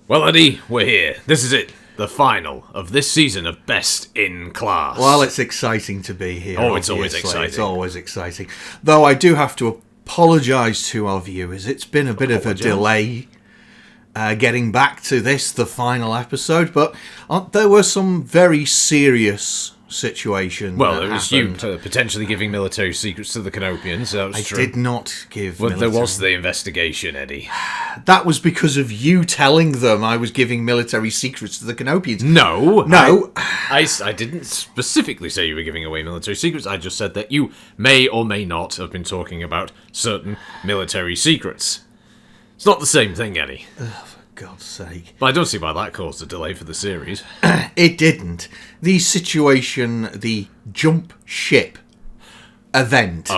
Well, Eddie, we're here. This is it. The final of this season of Best in Class. Well, it's exciting to be here. Oh, it's always exciting. It's always exciting. Though I do have to apologise to our viewers. It's been a bit of a delay getting back to this, the final episode. But there were some very serious situations. Well, it was you potentially giving military secrets to the Canopians. That was true. I did not give Well, there was the investigation, Eddie. That was because of you telling them I was giving military secrets to the Canopians. No. I didn't specifically say you were giving away military secrets. I just said that you may or may not have been talking about certain military secrets. It's not the same thing, Eddie. God's sake. But I don't see why that caused a delay for the series. It didn't. The jump ship event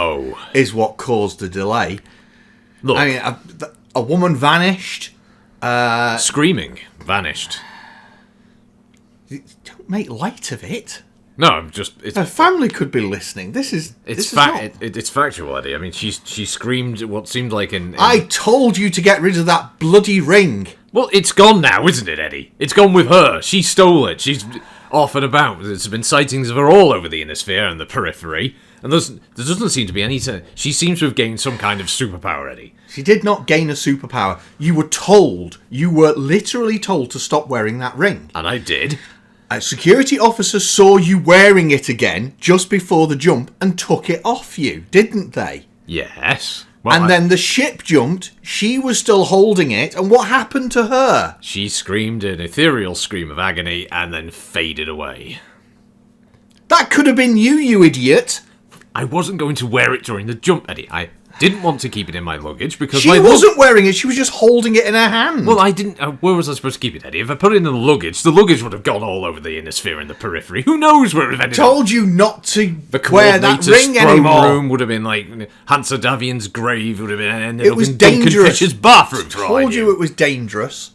is what caused the delay. Look. I mean, a woman vanished. Screaming. Vanished. Don't make light of it. No, I'm just... Her family could be listening. It's factual, Eddie. I mean, she screamed what seemed like in... I told you to get rid of that bloody ring. Well, it's gone now, isn't it, Eddie? It's gone with her. She stole it. She's off and about. There's been sightings of her all over the Innisphere and the periphery. And there doesn't seem to be any... She seems to have gained some kind of superpower, Eddie. She did not gain a superpower. You were literally told to stop wearing that ring. And I did. A security officer saw you wearing it again just before the jump and took it off you, didn't they? Yes. Well, then the ship jumped, she was still holding it, and what happened to her? She screamed an ethereal scream of agony and then faded away. That could have been you, you idiot! I wasn't going to wear it during the jump, Eddie. I didn't want to keep it in my luggage because she wasn't wearing it, she was just holding it in her hand. Well, I didn't... where was I supposed to keep it, Eddie? If I put it in the luggage would have gone all over the Innisphere and the periphery. Who knows where it ended up? Told you not to wear that ring anymore. The room would have been like... Hansa Davian's grave would have been ended it up was in dangerous. Duncan Fisher's bathroom. Told you it was dangerous.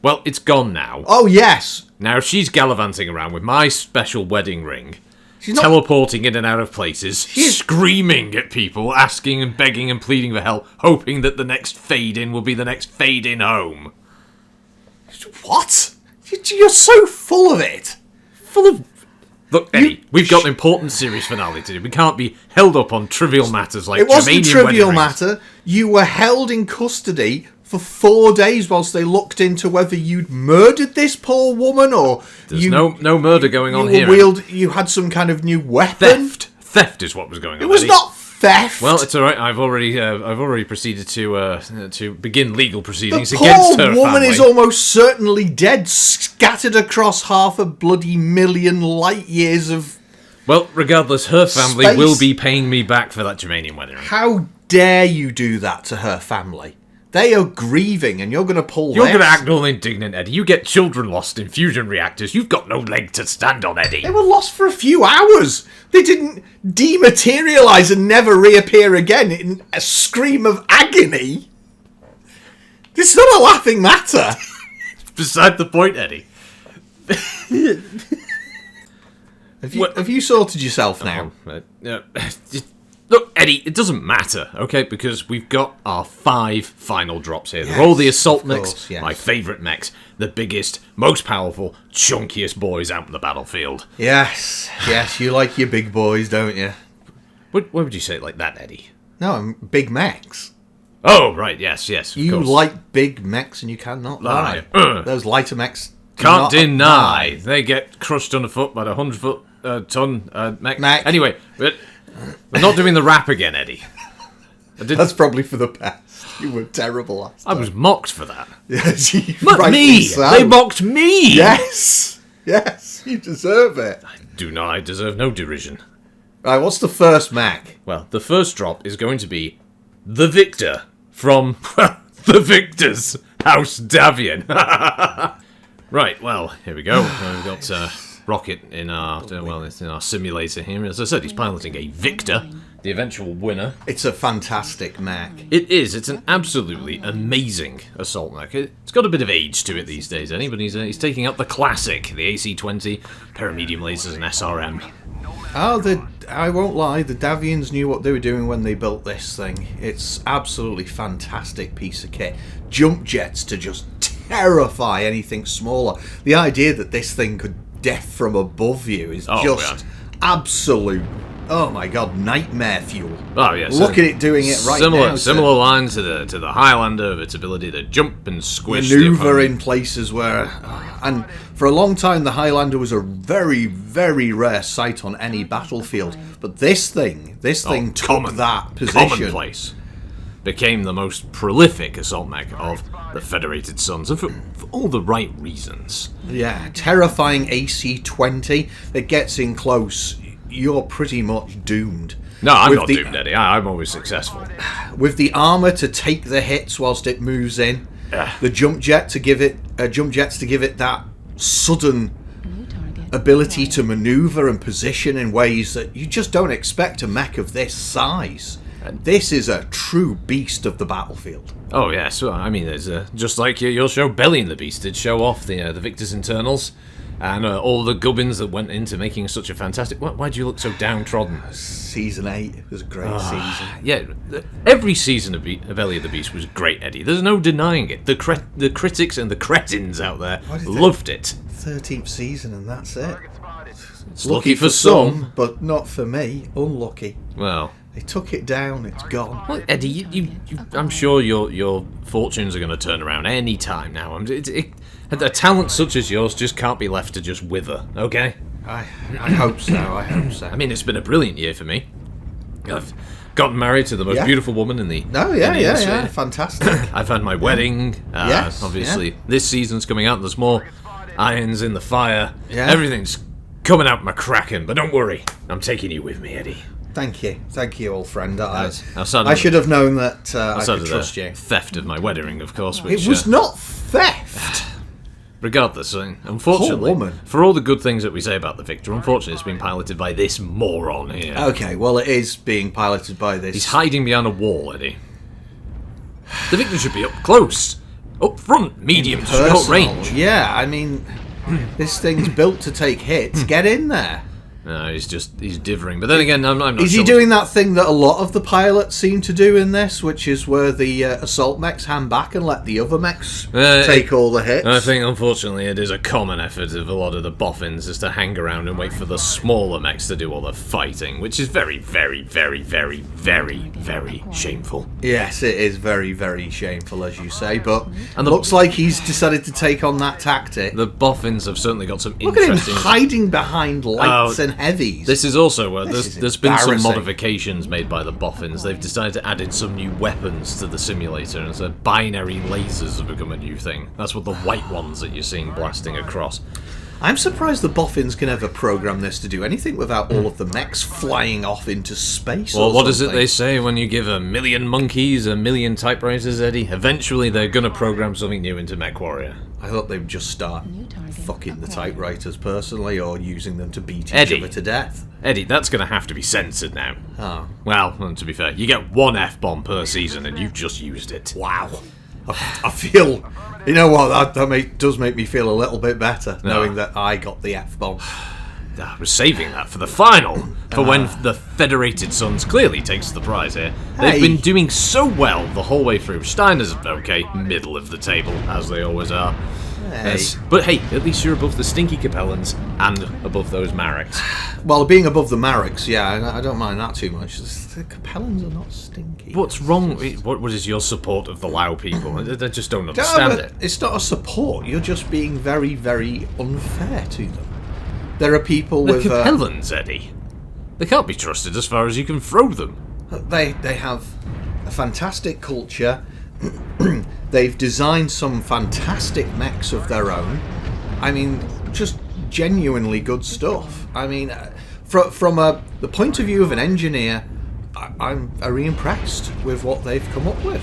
Well, it's gone now. Oh, yes. Now she's gallivanting around with my special wedding ring. She's teleporting in and out of places, screaming at people, asking and begging and pleading for help, hoping that the next fade-in will be the next fade-in home. What? You're so full of it. Full of... Look, Eddie, we've got an important series finale to do. We can't be held up on trivial matters like Germanium wedding rings. It wasn't a trivial matter. You were held in custody for 4 days whilst they looked into whether you'd murdered this poor woman or... There's no murder going on here. You had some kind of new weapon. Theft is what was going on. It was Eddie. Not theft. Well, it's all right. I've already proceeded to begin legal proceedings against her family. The poor woman is almost certainly dead, scattered across half a bloody million light years of... Well, regardless, her family space. will be paying me back for that Germanium wedding ring. How dare you do that to her family? They are grieving, and you're going to pull You're going to act all indignant, Eddie. You get children lost in fusion reactors. You've got no leg to stand on, Eddie. They were lost for a few hours. They didn't dematerialise and never reappear again in a scream of agony. This is not a laughing matter. It's beside the point, Eddie. Have you sorted yourself now? Look, Eddie, it doesn't matter, okay? Because we've got our 5 final drops here. They're all the assault mechs, my favourite mechs. The biggest, most powerful, chunkiest boys out in the battlefield. Yes, you like your big boys, don't you? Why would you say it like that, Eddie? No, I'm big mechs. Oh, right, yes, of you course. like big mechs and you cannot lie. Those lighter mechs... Can't deny. They get crushed underfoot by the 100-foot ton mech. Anyway, we're not doing the rap again, Eddie. That's probably for the best. You were terrible last time. I was mocked for that. Yes, Not me! So. They mocked me! Yes, you deserve it. I do not. I deserve no derision. Right, what's the first mech? Well, the first drop is going to be the Victor from the Victors, House Davian. Right, well, here we go. We've got Rocket in our it's in our simulator here. As I said, he's piloting a Victor, the eventual winner. It's a fantastic mech. It is. It's an absolutely amazing assault mech. It's got a bit of age to it these days, Eddie, but he's taking up the classic, the AC-20, paramedium lasers and SRM. Oh, I won't lie, the Davians knew what they were doing when they built this thing. It's absolutely fantastic piece of kit. Jump jets to just terrify anything smaller. The idea that this thing could death from above you is just absolute, oh my god, nightmare fuel. Oh yes. Look at it doing it right now. Similar line to the Highlander of its ability to jump and squish maneuver in places where, and for a long time the Highlander was a very, very rare sight on any battlefield. But this thing took that position. Commonplace. Became the most prolific assault mech of the Federated Sons, and for all the right reasons. Yeah, terrifying AC-20 that gets in close, you're pretty much doomed. No, I'm not doomed, Eddie. I'm always successful. With the armor to take the hits whilst it moves in, the jump jets to give it that sudden ability to maneuver and position in ways that you just don't expect a mech of this size. This is a true beast of the battlefield. Oh yes, well, I mean, there's just like your show Belly and the Beast did show off the Victor's internals and all the gubbins that went into making such a fantastic. Why do you look so downtrodden? Season 8 was a great season. Yeah, every season of Belly of the Beast was great, Eddie. There's no denying it. The critics and the cretins out there loved it. 13th season and that's it. It's lucky for some, but not for me. Unlucky. Well. They took it down. It's gone. Well, Eddie, I'm sure your fortunes are going to turn around any time now. A talent such as yours just can't be left to just wither. Okay? I hope so. I hope so. I mean, it's been a brilliant year for me. I've gotten married to the most beautiful woman in the. Oh yeah, yeah, fantastic. I've had my wedding. Yes, obviously, this season's coming out. There's more irons in the fire. Yeah. Everything's coming out McCracken. But don't worry, I'm taking you with me, Eddie. Thank you, old friend. I should have known that I could trust you. Theft of my wedding ring, of course. Which, it was not theft. Regardless, unfortunately, poor woman. For all the good things that we say about the Victor, unfortunately, it's been piloted by this moron here. Okay, well, it is being piloted by this. He's hiding behind a wall, Eddie. The Victor should be up close, up front, medium, short range. Yeah, I mean, this thing's built to take hits. Get in there. No, he's dithering. But then again, I'm not sure. Is he doing that thing that a lot of the pilots seem to do in this, which is where the assault mechs hand back and let the other mechs take all the hits? I think, unfortunately, it is a common effort of a lot of the boffins is to hang around and wait for the smaller mechs to do all the fighting, which is very, very, very, very, very, very shameful. Yes, it is very, very shameful, as you say, but it looks like he's decided to take on that tactic. The boffins have certainly got some interesting... Look at him hiding behind lights and heavies. This is also where there's been some modifications made by the boffins. They've decided to add in some new weapons to the simulator, and so binary lasers have become a new thing. That's what the white ones that you're seeing blasting across. I'm surprised the boffins can ever program this to do anything without all of the mechs flying off into space. Well, what is it they say when you give 1,000,000 monkeys 1,000,000 typewriters, Eddie? Eventually they're going to program something new into MechWarrior. I thought they would just start fucking the typewriters personally, or using them to beat each other to death. Eddie, that's going to have to be censored now. Oh. Well, to be fair, you get one F-bomb per season and you've just used it. Wow. I feel... You know what, that does make me feel a little bit better, knowing that I got the F-bomb. I was saving that for the final, for when the Federated Sons clearly takes the prize here. They've been doing so well the whole way through. Steiner's okay, middle of the table, as they always are. Hey. But hey, at least you're above the stinky Capellans and above those Mareks. Well, being above the Mareks, yeah, I don't mind that too much. The Capellans are not stinky. What's wrong? What is your support of the Lao people? I just don't understand it. It's not a support. You're just being very, very unfair to them. There are people with... The Capellans, Eddie. They can't be trusted as far as you can throw them. They have a fantastic culture. They've designed some fantastic mechs of their own. I mean, just genuinely good stuff. I mean, from the point of view of an engineer, I'm very impressed with what they've come up with.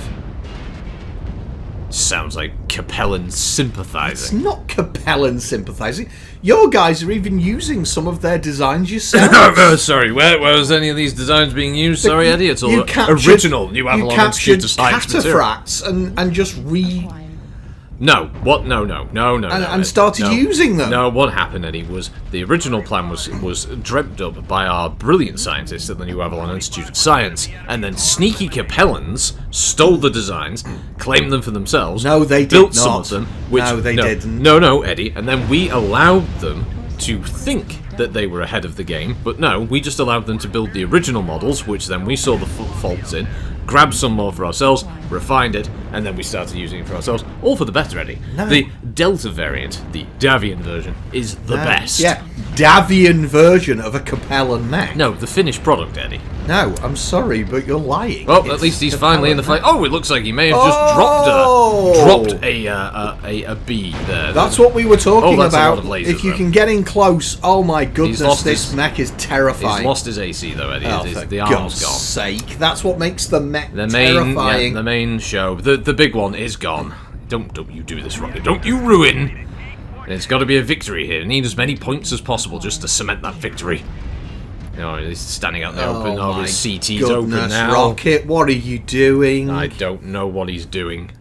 Sounds like Capellan sympathising. It's not Capellan sympathising. Your guys are even using some of their designs yourselves. Sorry, where was any of these designs being used? Sorry, Eddie, it's all original New Avalon Institute of Science material. Cataphracts and just No, what? No, and started using them. No, what happened, Eddie, was the original plan was dreamt up by our brilliant scientists at the New Avalon Institute of Science, and then sneaky Capellans stole the designs, claimed them for themselves. No, they built did some not. of them. Which, no, they didn't. No, Eddie, and then we allowed them to think that they were ahead of the game, but no, we just allowed them to build the original models, which then we saw the faults in, grabbed some more for ourselves, refined it, and then we started using it for ourselves. All for the better, Eddie. No. The Delta variant, the Davian version, is the best. Yeah, Davian version of a Capellan mech. No, the finished product, Eddie. No, I'm sorry, but you're lying. Well, at least he's finally in the fight. Oh, it looks like he may have just dropped a bee there. That's what we were talking that's a lot about. of lasers, If you though. can get in close, oh my goodness, this his- mech is terrifying. He's lost his AC though, Eddie. Oh, for The arm's God's gone. sake. That's what makes the mech The main, terrifying. the main show, the big one is gone. Don't you do this, Rocket? Don't you ruin? There's got to be a victory here. Need as many points as possible just to cement that victory. You know, he's standing out there open. Oh, his CT's open now. Rocket, what are you doing? I don't know what he's doing,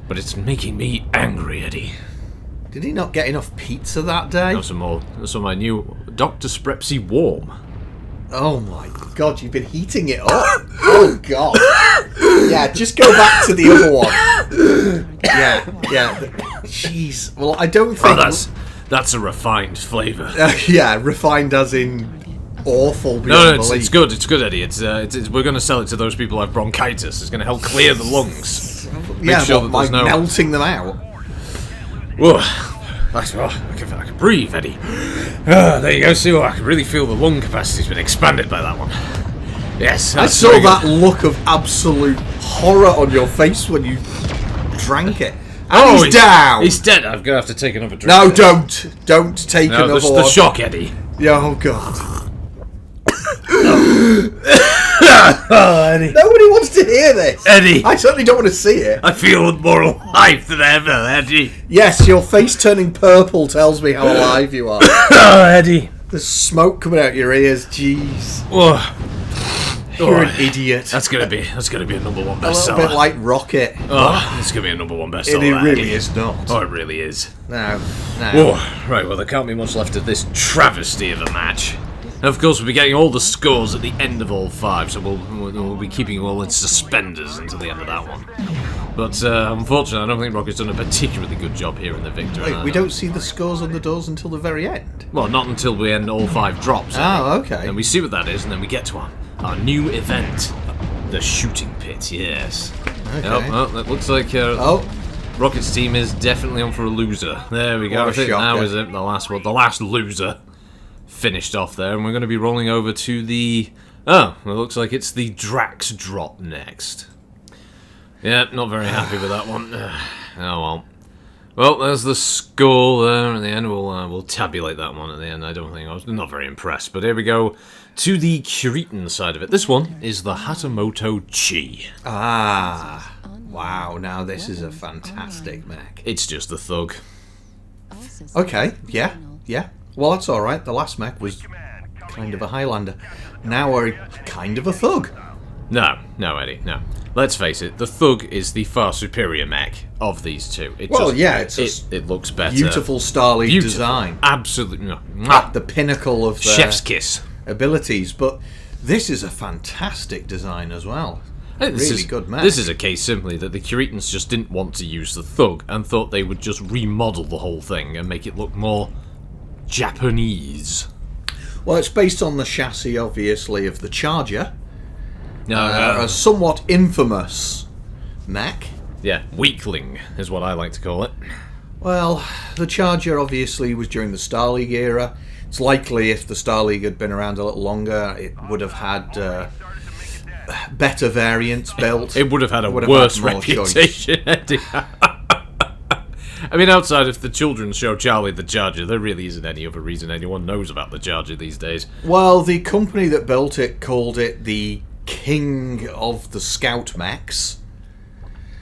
but it's making me angry, Eddie. Did he not get enough pizza that day? Got some more. Some of my new Dr. Sprepsy Warm. Oh my God, you've been heating it up. Oh God. Yeah, just go back to the other one. Yeah. Jeez. Well, I don't think. Oh, that's a refined flavour. Yeah, refined as in awful. No, belief. it's good. It's good, Eddie. We're going to sell it to those people who have bronchitis. It's going to help clear the lungs. Yeah, sure that by there's no- melting them out. Whoa. I can breathe, Eddie. There you go. See, I can really feel the lung capacity's been expanded by that one. Yes, I saw that look of absolute horror on your face when you drank it. And he's down. He's dead. I'm gonna have to take another drink. No, don't take No, another the one. shock, Eddie. Yeah, oh God. Eddie. Nobody wants to hear this. Eddie. I certainly don't want to see it. I feel more alive than ever, Eddie. Yes, your face turning purple tells me how alive you are. Oh, Eddie. There's smoke coming out your ears. Jeez. Oh. You're an idiot. That's gonna be a number one a little bestseller. bit like Rocket. Oh, it's gonna be a number one bestseller. It really Eddie. is not. Oh, it really is. No. Oh, right, well, there can't be much left of this travesty of a match. And of course, we'll be getting all the scores at the end of all five, so we'll be keeping you all in suspenders until the end of that one. But unfortunately, I don't think Rocket's done a particularly good job here in the victory. Wait, we don't see the scores on the doors until the very end? Well, not until we end all five drops. Oh, okay. And we see what that is, and then we get to our new event. The shooting pit, yes. Okay. Oh, that looks like... Rocket's team is definitely on for a loser. There we go. What a I think shocker. now is it. The last loser finished off there, and we're going to be rolling over to the... Oh, it looks like it's the Drax drop next. Yeah, not very happy with that one. Oh, well. Well, there's the score there at the end. We'll tabulate that one at the end. I don't think I was not very impressed. But here we go to the Cretan side of it. This one is the Hatamoto-chi. Ah. Wow, now this is a fantastic mech. It's just the thug. Okay, yeah. Well, that's alright. The last mech was kind of a Highlander. Now we're kind of a thug. No, Eddie, no. Let's face it, the thug is the far superior mech of these two. It looks better. Beautiful Starly design. Absolutely. No. At the pinnacle of their Chef's kiss. abilities. But this is a fantastic design as well. Really good mech. This is a case simply that the Cretans just didn't want to use the thug and thought they would just remodel the whole thing and make it look more Japanese. Well, it's based on the chassis, obviously, of the Charger. No. A somewhat infamous mech. Yeah, weakling is what I like to call it. Well, the Charger obviously was during the Star League era. It's likely if the Star League had been around a little longer, it would have had better variants built. It would have had a Would have worse had more reputation, Eddie. I mean, outside of the children's show Charlie the Charger, there really isn't any other reason anyone knows about the Charger these days. Well, the company that built it called it the King of the Scout Mechs.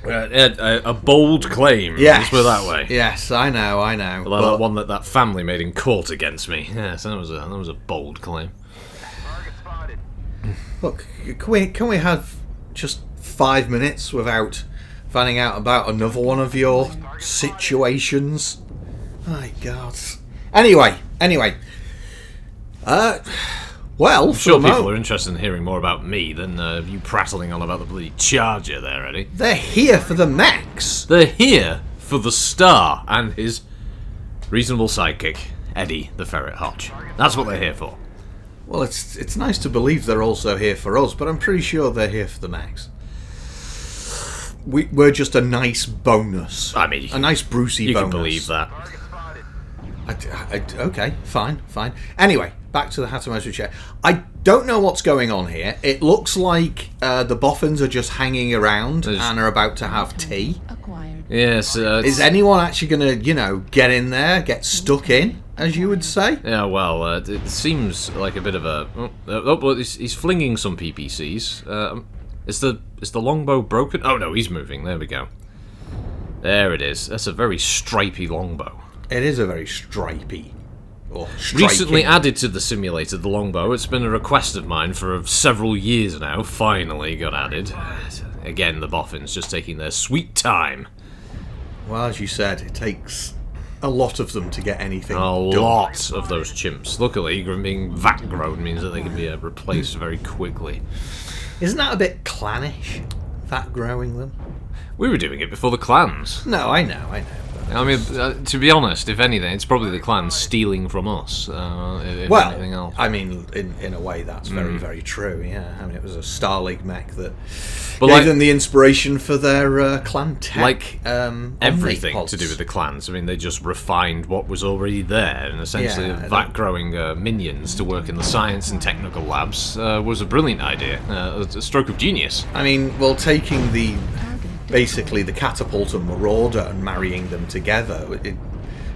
A bold claim, Yes. let's put it that way. Yes, I know. Like But- that one that family made in court against me. Yes, that was a bold claim. Look, can we have just 5 minutes without Finding out about another one of your situations. My God. Anyway. Well, I'm sure people are interested in hearing more about me than you prattling on about the bloody Charger there, Eddie. They're here for the mechs. They're here for the Star and his reasonable sidekick, Eddie the Ferret Hodge. That's what they're here for. Well, it's nice to believe they're also here for us, but I'm pretty sure they're here for the mechs. We're just a nice bonus. I mean, a nice Brucey you bonus. You can believe that. Okay, fine. Anyway, back to the Hatamoto-chi. I don't know what's going on here. It looks like the boffins are just hanging around and are about to have tea. Yes. Is anyone actually going to, get in there, get stuck in, as you would say? Yeah, well, it seems like a bit of a... well, he's flinging some PPCs. Is the longbow broken? Oh, no, he's moving. There we go. There it is. That's a very stripy longbow. It is a very stripy. Recently added to the simulator, the longbow. It's been a request of mine for several years now. Finally got added. Again, the boffins just taking their sweet time. Well, as you said, it takes a lot of them to get anything done. A lot of those chimps. Luckily, being vat-grown means that they can be replaced very quickly. Isn't that a bit clannish, vat-growing them? We were doing it before the clans. No, I know. I mean, to be honest, if anything, it's probably the clans stealing from us. If anything else. I mean, in a way, that's very, very true. Yeah, I mean, it was a Star League mech that but gave them the inspiration for their clan tech. Like everything to do with the clans. I mean, they just refined what was already there, and essentially vat-growing minions to work in the science and technical labs was a brilliant idea, a stroke of genius. I mean, well, taking basically the catapult and marauder and marrying them together,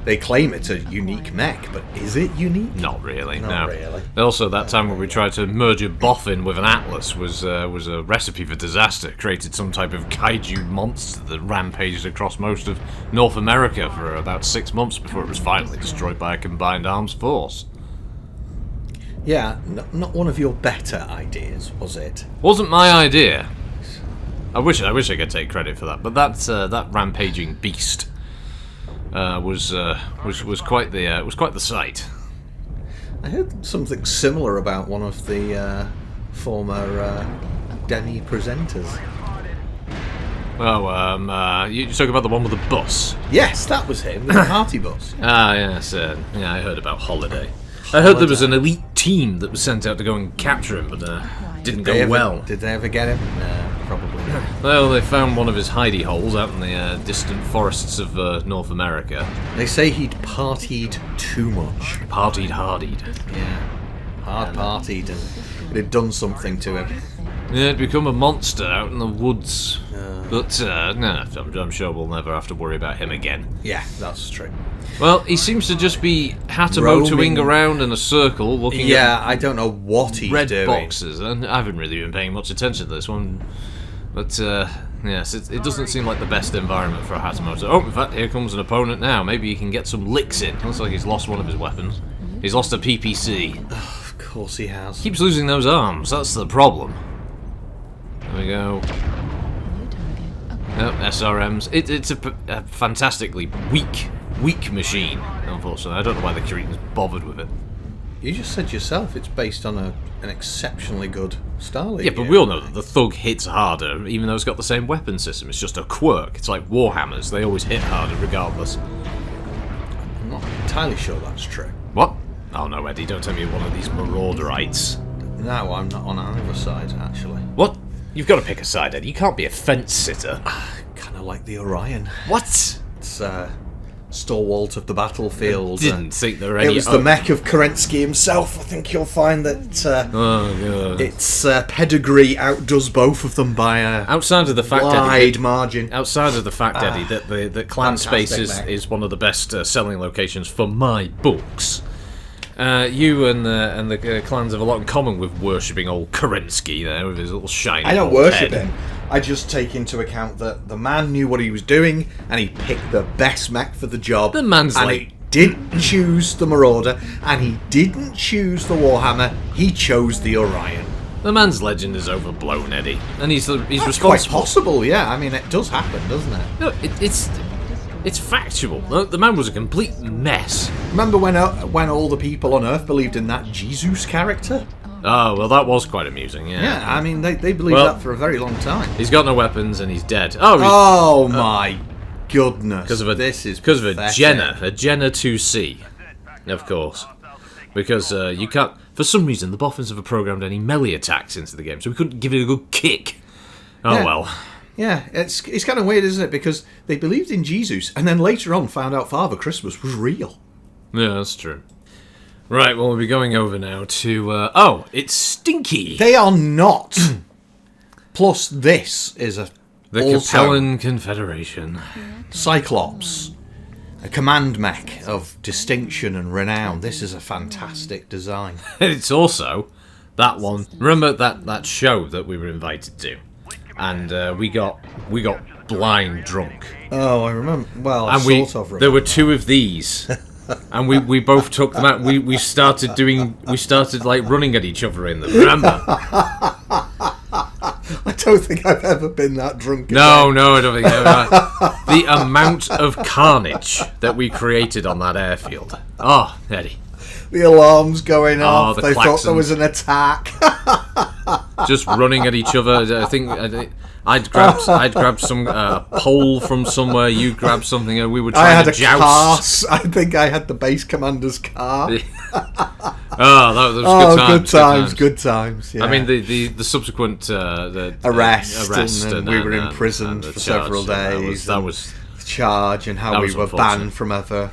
they claim it's a unique mech, but is it unique? Not really. Not no. really. Also, that time when we tried to merge a boffin with an atlas was a recipe for disaster. Created some type of kaiju monster that rampaged across most of North America for about 6 months before it was finally destroyed by a combined arms force. Yeah, not one of your better ideas, was it? Wasn't my idea. I wish I could take credit for that, but that rampaging beast was quite the sight. I heard something similar about one of the former Denny presenters. Oh, you talk about the one with the bus? Yes, that was him, the party bus. Ah, yes, yeah, I heard about Holiday. I heard there was an elite team that was sent out to go and capture him, but didn't go well. Did they ever get him? No, probably not. Well, they found one of his hidey holes out in the distant forests of North America. They say he'd partied too much. Partied. Yeah, hard-partied, and it had done something to him. Yeah, it'd become a monster out in the woods. But, no, I'm sure we'll never have to worry about him again. Yeah, that's true. Well, he seems to just be Hatamotoing around in a circle, looking at I don't know what he's red doing. boxes, and I haven't really been paying much attention to this one. But, yes, it doesn't seem like the best environment for a Hatamoto. Oh, in fact, here comes an opponent now. Maybe he can get some licks in. Looks like he's lost one of his weapons. He's lost a PPC. Of course he has. Keeps losing those arms, that's the problem. There we go. Nope, SRMs. It's a fantastically weak machine, unfortunately. I don't know why the Cretan's bothered with it. You just said yourself it's based on an exceptionally good Star League. Yeah, but we all know that the Thug hits harder, even though it's got the same weapon system. It's just a quirk. It's like Warhammers. They always hit harder regardless. I'm not entirely sure that's true. What? Oh no, Eddie, don't tell me you're one of these Marauderites. No, I'm not on either side, actually. What? You've got to pick a side, Eddie. You can't be a fence-sitter. Kind of like the Orion. What? It's stalwart of the battlefield. Didn't think there were any... It was the mech of Kerensky himself. I think you'll find that its pedigree outdoes both of them by a outside of the fact, wide Eddie, margin. Outside of the fact, Eddie, that the clan space is one of the best selling locations for my books. You and the clans have a lot in common with worshipping old Kerensky there with his little shiny I don't old worship head. him. I just take into account that the man knew what he was doing and he picked the best mech for the job. The man's and like... he didn't choose the Marauder and he didn't choose the Warhammer. He chose the Orion. The man's legend is overblown, Eddie, and he's Quite responsible. possible, yeah. I mean, it does happen, doesn't it? No, it's factual. The man was a complete mess. Remember when all the people on Earth believed in that Zeus character? Oh, well, that was quite amusing, yeah. Yeah, I mean, they believed that for a very long time. He's got no weapons and he's dead. Oh my goodness. Because of a pathetic. Jenna 2C, of course. Because you can't... For some reason, the Boffins have programmed any melee attacks into the game, so we couldn't give it a good kick. Oh, yeah. well. Yeah, it's kind of weird, isn't it? Because they believed in Jesus, and then later on found out Father Christmas was real. Yeah, that's true. Right, well, we'll be going over now to... it's Stinky! They are not. Plus, this is The Capellan Confederation. Cyclops. A command mech of distinction and renown. This is a fantastic design. It's also that one. Remember that show that we were invited to, and we got blind drunk. Oh, I remember. Well, And sort of remember. there were two of these, and we both took them out. We started like running at each other in them. Remember? I don't think I've ever been that drunk. No, I don't think the amount of carnage that we created on that airfield. Oh, Eddie. The alarms going off. the They thought there klaxons. was an attack. Just running at each other. I think I'd grabbed some pole from somewhere. You grabbed something. And we were I trying had to a joust. car. I think I had the base commander's car. Oh, that was Good times. Yeah. I mean, the subsequent the arrest and we were imprisoned the for charge, several days. That was the charge and how that we was were unfortunate. banned from ever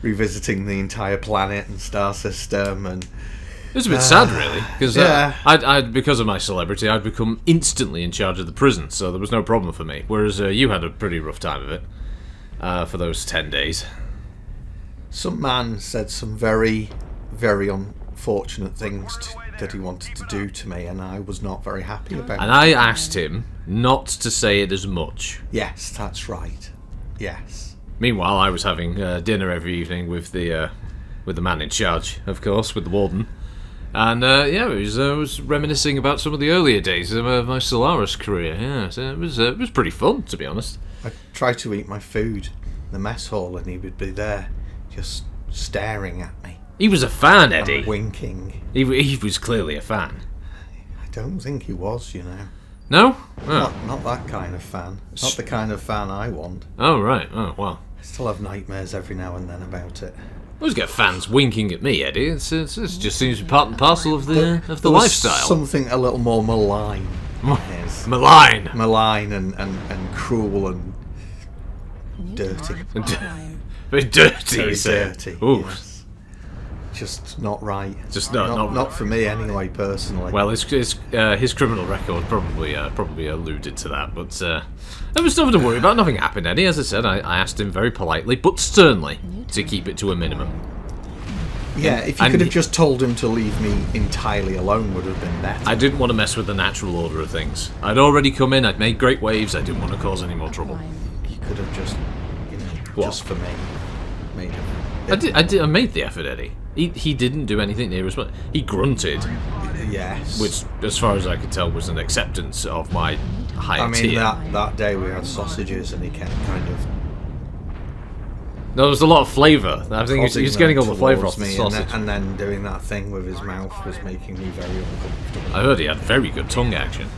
revisiting the entire planet and star system. And it was a bit sad, really, because yeah. I'd because of my celebrity, I'd become instantly in charge of the prison, so there was no problem for me. Whereas you had a pretty rough time of it for those 10 days. some man said some very, very unfortunate things that he wanted to do to me, and I was not very happy about And it. I asked him not to say it as much. Yes, that's right. Yes. Meanwhile, I was having dinner every evening with the man in charge, of course, with the warden. And yeah, I was reminiscing about some of the earlier days of my Solaris career. Yeah, so it was pretty fun, to be honest. I tried to eat my food in the mess hall, and he would be there, just staring at me. He was a fan, Eddie. And winking. He was clearly a fan. I don't think he was, you know. No? Oh. Not that kind of fan. Not the kind of fan I want. Oh, right. Oh, well. I still have nightmares every now and then about it. I always get fans winking at me, Eddie. It just seems to be part and parcel of the There was lifestyle. something a little more malign. Yes. Malign. Malign and cruel and dirty. Very dirty, Very you say. dirty. Ooh. Yes. Just not right. Just not for me anyway, personally. Well, his criminal record probably alluded to that, but there was nothing to worry about. Nothing happened, Eddie. As I said, I asked him very politely but sternly to keep it to a minimum. yeah, if you and could have he- just told him to leave me entirely alone, would have been better. I didn't want to mess with the natural order of things. I'd already come in. I'd made great waves. I didn't want to cause any more trouble. You could have just, What? just for me, made him. I made the effort, Eddie. He didn't do anything near as much. He grunted, Yes. which, as far as I could tell, was an acceptance of my higher I mean, tier. that day we had sausages, and he kept kind of There was a lot of flavour. I think prodding he's getting all them the flavour off towards the me, sausage. and then doing that thing with his mouth was making me very uncomfortable. I heard he had very good tongue action.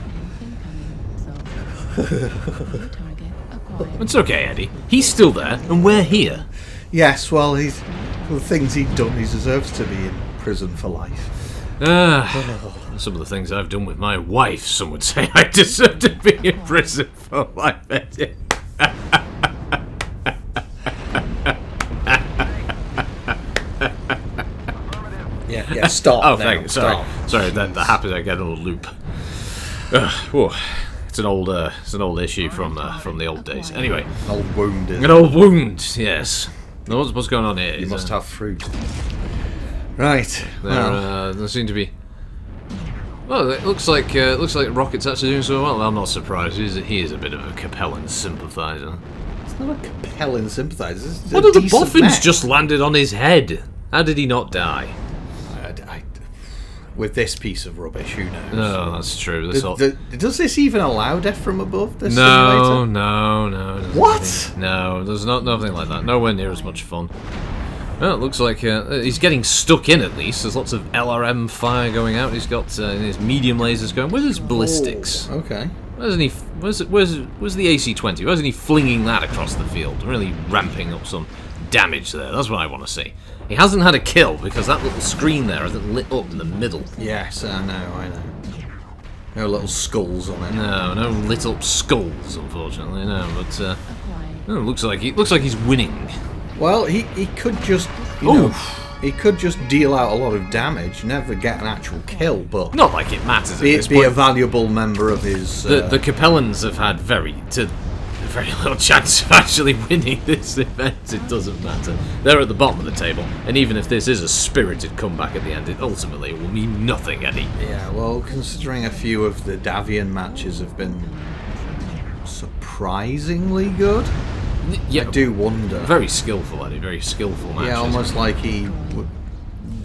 It's okay, Eddie. He's still there, and we're here. Yes, well, for the things he'd done, he deserves to be in prison for life. Some of the things I've done with my wife, some would say I deserve to be in prison for life, Eddie. Yeah, stop. Oh, now, thank you. stop. Sorry. That happens. I get a little loop. Whoa. It's an old issue from the old days. Anyway, An old wound. an old wound. Yes. Now, what's going on here? You is, must have fruit. Right. Well, there seem to be. Well, it looks like Rocket's actually doing so well. I'm not surprised. He is a bit of a Capellan sympathiser. it's not a compelling sympathiser. It's What a are the decent boffins mech. just landed on his head? How did he not die? with this piece of rubbish, who knows? No, that's true. Does this even allow death from above, this No, simulator? no. It doesn't What? No, there's nothing like that. Nowhere near as much fun. Well, it looks like he's getting stuck in at least. There's lots of LRM fire going out. He's got his medium lasers going. Where's his ballistics? Oh, okay. Where's the AC-20? Why isn't he flinging that across the field? Really ramping up some damage there. That's what I want to see. He hasn't had a kill because that little screen there isn't lit up in the middle. Yes, I know. No little skulls on it. No lit up skulls, unfortunately. No, but it looks like he's winning. Well, he could just he could just deal out a lot of damage, never get an actual kill, but Not like it matters at this be point. a valuable member of his. The Capellans have had very little chance of actually winning this event. It doesn't matter. They're at the bottom of the table, and even if this is a spirited comeback at the end, it ultimately will mean nothing, Eddie. Yeah, well, considering a few of the Davian matches have been surprisingly good, Yeah, I do wonder. very skillful, Eddie. Very skillful matches. Yeah, almost like he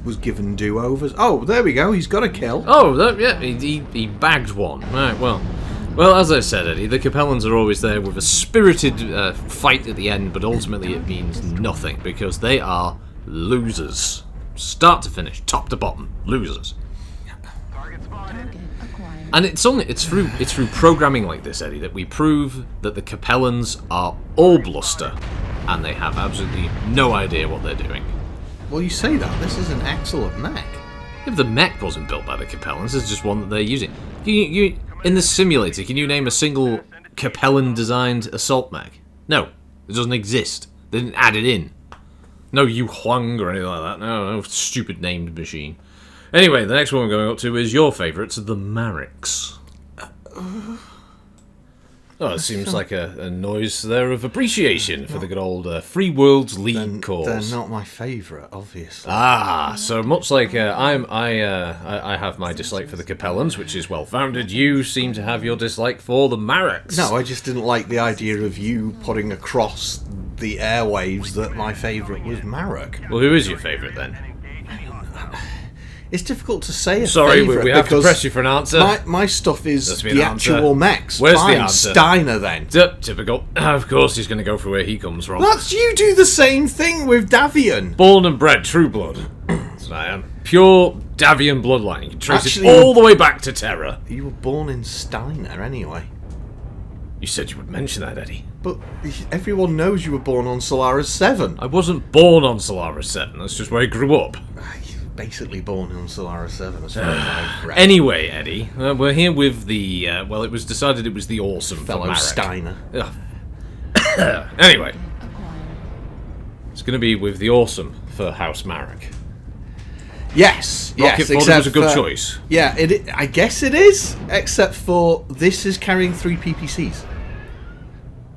was given do-overs. Oh, there we go. He's got a kill. Oh, he bagged one. Right, well, as I said, Eddie, the Capellans are always there with a spirited fight at the end, but ultimately it means nothing because they are losers, start to finish, top to bottom, losers. And it's through programming like this, Eddie, that we prove that the Capellans are all bluster, and they have absolutely no idea what they're doing. Well, you say that. This is an excellent mech. If the mech wasn't built by the Capellans, it's just one that they're using. You in the simulator, can you name a single Capellan-designed assault mech? No, it doesn't exist. They didn't add it in. No Yu Huang or anything like that. No stupid named machine. Anyway, the next one we're going up to is your favourites, the Mareks. Oh, it seems like a noise there of appreciation for the good old Free Worlds League cause. They're not my favourite, obviously. Ah, so much like I have my dislike for the Capellans, which is well founded. You seem to have your dislike for the Mareks. No, I just didn't like the idea of you putting across the airwaves that my favourite was Marek. Well, who is your favourite then? It's difficult to say a Sorry, favourite we have to because press you for an answer. My stuff is That's the the answer. actual mechs. Where's the Fine, answer? Steiner then. Typical. Of course, he's going to go for where he comes from. That's you do the same thing with Davian. Born and bred, true blood. That's what I am. Pure Davian bloodline. You can trace Actually- it all the way back to Terra. You were born in Steiner anyway. You said you would mention that, Eddie. But everyone knows you were born on Solaris 7. I wasn't born on Solaris 7. That's just where I grew up. You were basically born on Solaris 7 as far as I've read. Anyway, Eddie, we're here with the... it was decided it was the awesome for Fellow Marek. Steiner. Anyway. It's going to be with the awesome for House Marek. Yes, Rocket yes, Pod was a good for- choice. Yeah, I guess it is, except for this is carrying 3 PPCs.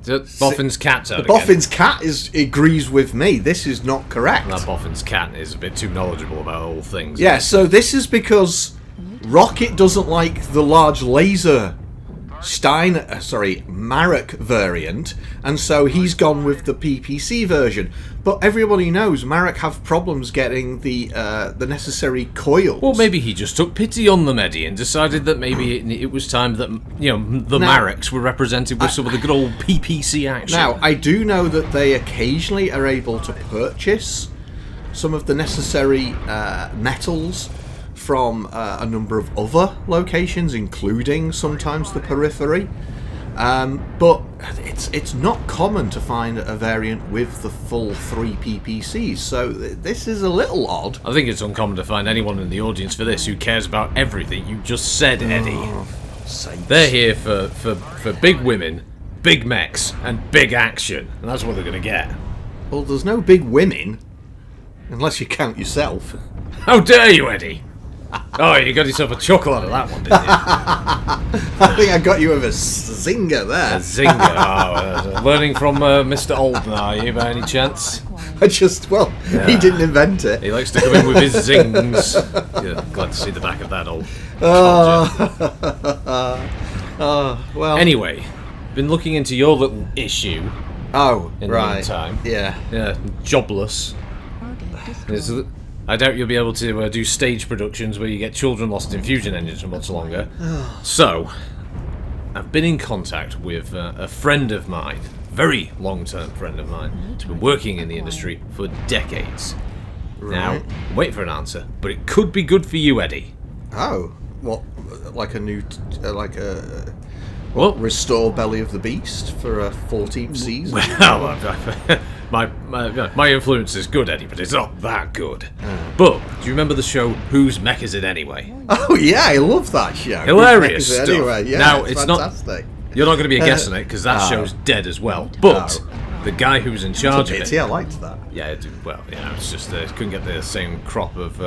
Boffin's cat's out again. Boffin's cat agrees with me. This is not correct. That Boffin's cat is a bit too knowledgeable about all things. Yeah, so this is because Rocket doesn't like the large laser Marek variant, and so he's gone with the PPC version. But everybody knows Marek have problems getting the necessary coils. Well, maybe he just took pity on them, Eddie, and decided that maybe it was time that the Mareks were represented with some of the good old PPC action. Now, I do know that they occasionally are able to purchase some of the necessary metals from a number of other locations, including sometimes the periphery. But it's not common to find a variant with the full 3 PPCs, so this is a little odd. I think it's uncommon to find anyone in the audience for this who cares about everything you just said, Eddie. They're here for big women, big mechs, and big action, and that's what they're going to get. Well, there's no big women, unless you count yourself. How dare you, Eddie? Oh, you got yourself a chuckle out of that one, didn't you? I think I got you with a zinger there. A zinger. Oh, learning from Mr. Olden, are you, by any chance? He didn't invent it. He likes to come in with his zings. Yeah, glad to see the back of that old. Well. Anyway, been looking into your little issue. Oh, in right. the meantime. Yeah. Yeah, jobless. I doubt you'll be able to do stage productions where you get children lost in fusion engines for much longer. So, I've been in contact with a friend of mine, very long-term friend of mine, who's been working in the industry for decades. Now, I'm waiting for an answer, but it could be good for you, Eddie. Oh, what? Like a new, Well, restore Belly of the Beast for a 14th season? well, my influence is good, Eddie, but it's not that good. But do you remember the show Whose Mech Is It Anyway? Oh yeah, I love that show. Hilarious stuff. Anyway, yeah, now it's not. fantastic. You're not going to be a guest on it because that show's dead as well. But the guy who's in charge of it, Yeah, I liked that. yeah, well, it's just couldn't get the same crop of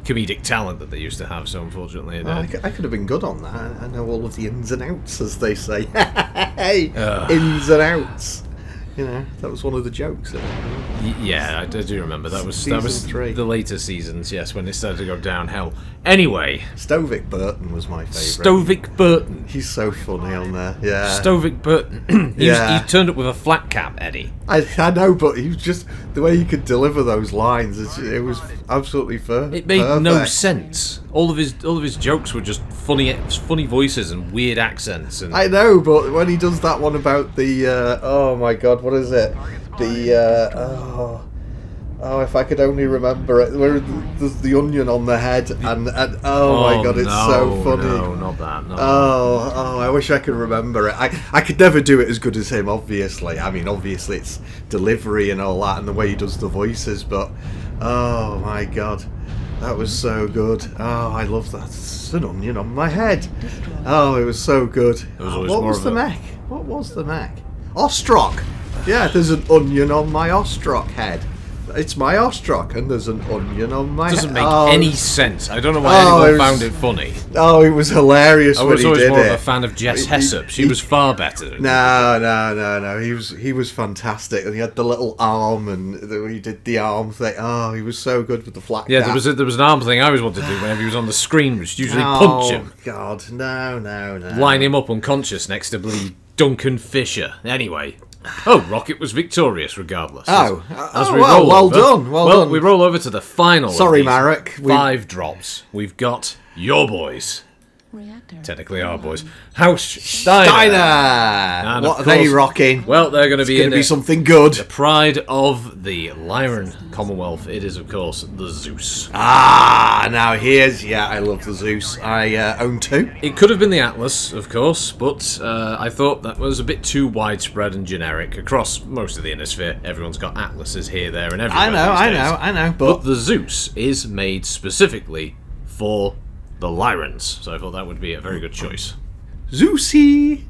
comedic talent that they used to have. So unfortunately, it I could have been good on that. I know all of the ins and outs, as they say. Hey, ins and outs. You know, that was one of the jokes. yeah, I do remember that was Season 3. the later seasons. Yes, when it started to go downhill. Anyway, Stovik Burton was my favourite. Stovik Burton. He's so funny on there. Yeah. Stovik Burton. He turned up with a flat cap, Eddie. I know, but he was just the way he could deliver those lines. It was absolutely It made no sense. All of his jokes were just funny voices and weird accents. And I know, but when he does that one about the oh my god, what is it? The if I could only remember it, where there's the onion on the head, and oh my god, it's so funny. No, not that. No. Oh, I wish I could remember it. I could never do it as good as him, obviously. I mean, obviously it's delivery and all that, and the way he does the voices, but oh my god, that was so good. Oh, I love that. It's an onion on my head. Oh, it was so good. What was the mech? What was the mech? Ostrock. Yeah, there's an onion on my Ostrock head. It's my Ostrock, and there's an onion on my head. It doesn't make any sense. I don't know why anyone found it funny. Oh, it was hilarious when he did it. I was always more of a fan of Jess Hessop. She was far better. No. He was fantastic. And he had the little arm, and he did the arm thing. Oh, he was so good with the flat cap. Yeah, there was an arm thing I always wanted to do whenever he was on the screen, which usually punch him. Oh, God. No. Line him up unconscious next to bloody Duncan Fisher. Anyway. Oh, Rocket was victorious regardless. Well done. We roll over to the final. Sorry, Marek. 5 drops. We've got your boys. Technically our boys. House Steiner. And what are they rocking? Well, they're going to be something good. The pride of the Lyran Commonwealth. It is, of course, the Zeus. Now here's... Yeah, I love the Zeus. I own 2. It could have been the Atlas, of course, but I thought that was a bit too widespread and generic. Across most of the Innisphere, everyone's got Atlases here, there, and everywhere. I know. But the Zeus is made specifically for the Lyrans, so I thought that would be a very good choice. Zeusy!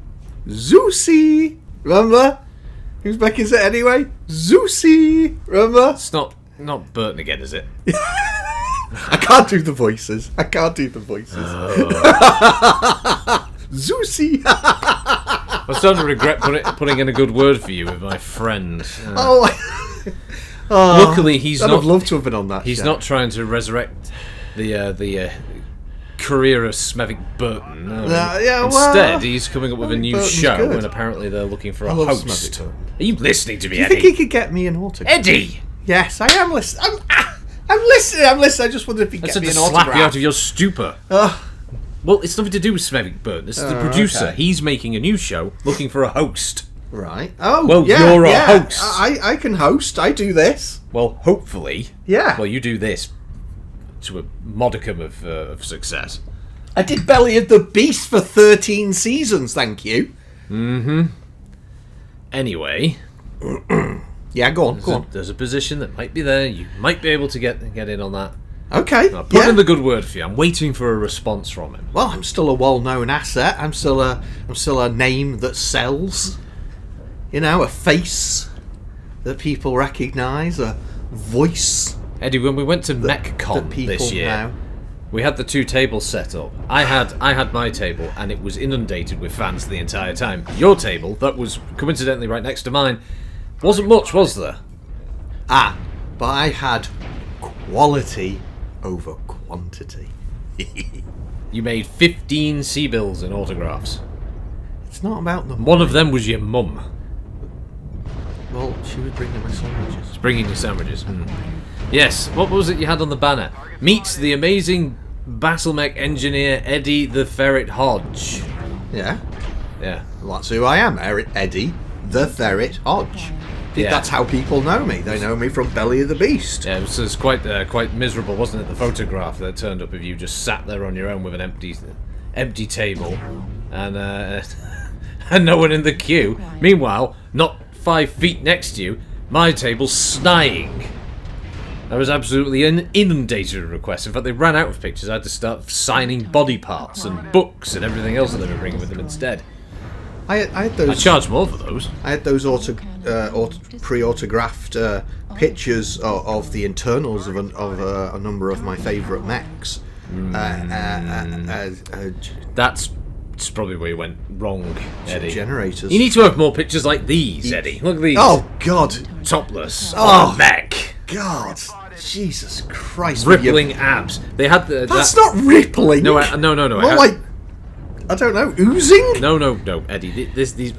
Remember? Whose mech is it anyway? Zeusy! Remember? It's not Burton again, is it? I can't do the voices. Zeusy! I'm starting to regret putting in a good word for you with my friend. Luckily, he's not. I'd have loved to have been on that. He's not trying to resurrect the career of Smevik Burton. No. Instead, he's coming up with a new Burton's show, good. and apparently they're looking for a love host. Smevik Burton. Are you listening to me, Do you Eddie? think he could get me an autograph? Eddie! Yes, I am listening. I'm listening. I just wondered if he'd get me an autograph. Slap you out of your stupor. Well, it's nothing to do with Smevik Burton. This is the producer. Okay. He's making a new show, looking for a host. Right. Oh, well, you're a host. I can host. I do this. Well, hopefully. Yeah. Well, you do this to a modicum of success. I did Belly of the Beast for 13 seasons, thank you. Mm-hmm. Anyway. Yeah, go on. There's a position that might be there. You might be able to get in on that. Okay. I'll put in the good word for you. I'm waiting for a response from him. Well, I'm still a well-known asset. I'm still a name that sells. You know, a face that people recognise, a voice. Eddie, when we went to MechCon this year, now. We had the 2 tables set up. I had my table, and it was inundated with fans the entire time. Your table, that was coincidentally right next to mine, wasn't much, was there? But I had quality over quantity. You made 15 C-bills and autographs. It's not about the money. One of them was your mum. Well, she was bringing my sandwiches. She's bringing you sandwiches. Yes, what was it you had on the banner? Meet the amazing battle mech engineer Eddie the Ferret Hodge. Yeah. Yeah. Well, that's who I am, Eddie the Ferret Hodge. Yeah. That's how people know me. They know me from Belly of the Beast. Yeah, it was quite miserable, wasn't it? The photograph that turned up of you just sat there on your own with an empty table, and and no one in the queue. Meanwhile, not 5 feet next to you, my table's snying. I was absolutely inundated with requests. In fact, they ran out of pictures. I had to start signing body parts and books and everything else that they were bringing with them instead. I had those. I charged more for those. I had those pre-autographed pictures of the internals of a number of my favourite mechs. That's probably where you went wrong, Eddie. Generators. You need to have more pictures like these, Eddie. Look at these. Oh God! Topless. Oh, mech. God! Jesus Christ! Rippling abs. They had the. That's not rippling. No. More like, I don't know, oozing. No, Eddie. These.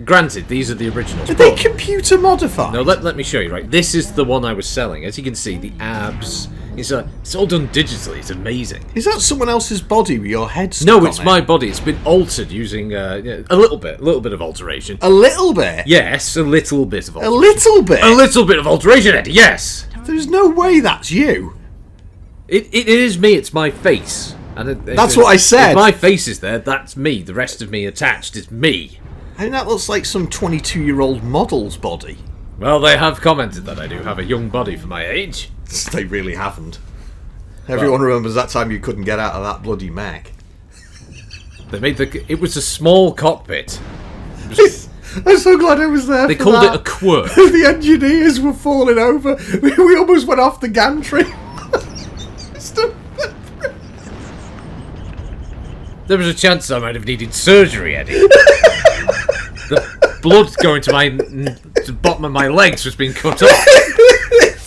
Granted, these are the originals. Are they computer modified? No, let me show you. Right, this is the one I was selling. As you can see, the abs. It's all done digitally. It's amazing. Is that someone else's body with your head stuck No, on it's it? my body. It's been altered using a little bit of alteration. A little bit. Yes, a little bit of A alteration. little bit. A little bit of alteration, Eddie. Yes. There's no way that's you. It is me. It's my face. And That's what I said. If my face is there, that's me. The rest of me attached is me. I mean, that looks like some 22-year-old model's body. Well, they have commented that I do have a young body for my age. They really haven't. Everyone remembers that time you couldn't get out of that bloody mech. They made it was a small cockpit. I'm so glad I was there. They for called that. it a quirk. The engineers were falling over. We almost went off the gantry. There was a chance I might have needed surgery, Eddie. The blood going to the bottom of my legs was being cut off.